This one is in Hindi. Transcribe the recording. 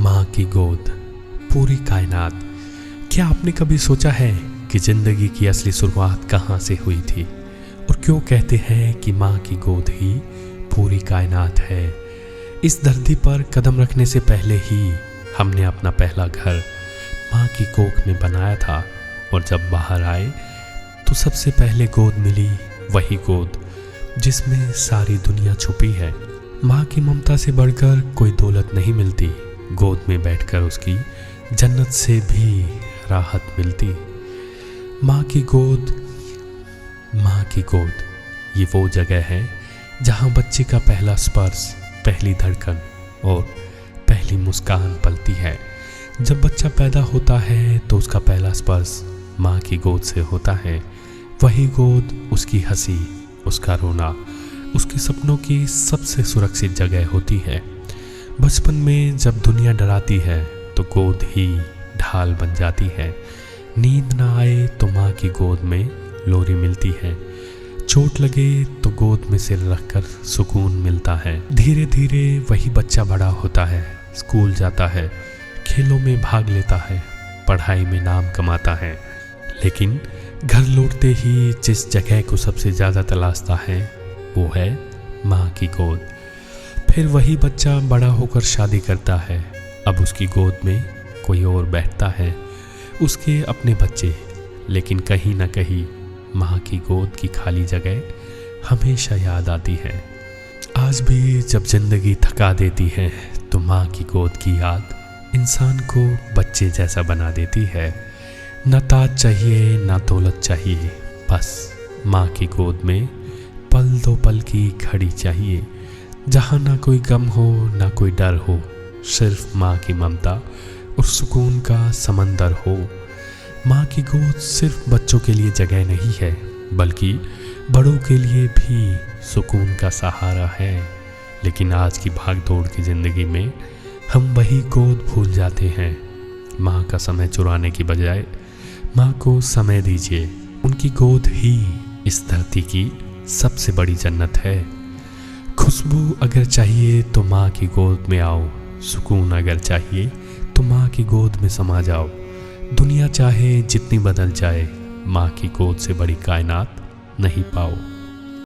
माँ की गोद, पूरी कायनात। क्या आपने कभी सोचा है कि जिंदगी की असली शुरुआत कहाँ से हुई थी और क्यों कहते हैं कि माँ की गोद ही पूरी कायनात है। इस धरती पर कदम रखने से पहले ही हमने अपना पहला घर माँ की कोख में बनाया था और जब बाहर आए तो सबसे पहले गोद मिली, वही गोद जिसमें सारी दुनिया छुपी है। माँ की ममता से बढ़कर कोई दौलत नहीं मिलती। गोद में बैठकर उसकी जन्नत से भी राहत मिलती। माँ की गोद, माँ की गोद ये वो जगह है जहाँ बच्चे का पहला स्पर्श, पहली धड़कन और पहली मुस्कान पलती है। जब बच्चा पैदा होता है तो उसका पहला स्पर्श माँ की गोद से होता है। वही गोद उसकी हंसी, उसका रोना, उसके सपनों की सबसे सुरक्षित जगह होती है। बचपन में जब दुनिया डराती है तो गोद ही ढाल बन जाती है। नींद ना आए तो माँ की गोद में लोरी मिलती है। चोट लगे तो गोद में सिर रखकर सुकून मिलता है। धीरे धीरे वही बच्चा बड़ा होता है, स्कूल जाता है, खेलों में भाग लेता है, पढ़ाई में नाम कमाता है, लेकिन घर लौटते ही जिस जगह को सबसे ज़्यादा तलाशता है वो है माँ की गोद। फिर वही बच्चा बड़ा होकर शादी करता है। अब उसकी गोद में कोई और बैठता है, उसके अपने बच्चे, लेकिन कहीं ना कहीं माँ की गोद की खाली जगह हमेशा याद आती है। आज भी जब जिंदगी थका देती है तो माँ की गोद की याद इंसान को बच्चे जैसा बना देती है। न ताज चाहिए न दौलत चाहिए, बस माँ की गोद में पल दो पल की घड़ी चाहिए, जहाँ ना कोई गम हो ना कोई डर हो, सिर्फ माँ की ममता और सुकून का समंदर हो। माँ की गोद सिर्फ बच्चों के लिए जगह नहीं है, बल्कि बड़ों के लिए भी सुकून का सहारा है। लेकिन आज की भागदौड़ की ज़िंदगी में हम वही गोद भूल जाते हैं। माँ का समय चुराने की बजाय माँ को समय दीजिए। उनकी गोद ही इस धरती की सबसे बड़ी जन्नत है। खुशबू अगर चाहिए तो माँ की गोद में आओ, सुकून अगर चाहिए तो माँ की गोद में समा जाओ। दुनिया चाहे जितनी बदल जाए, माँ की गोद से बड़ी कायनात नहीं पाओ।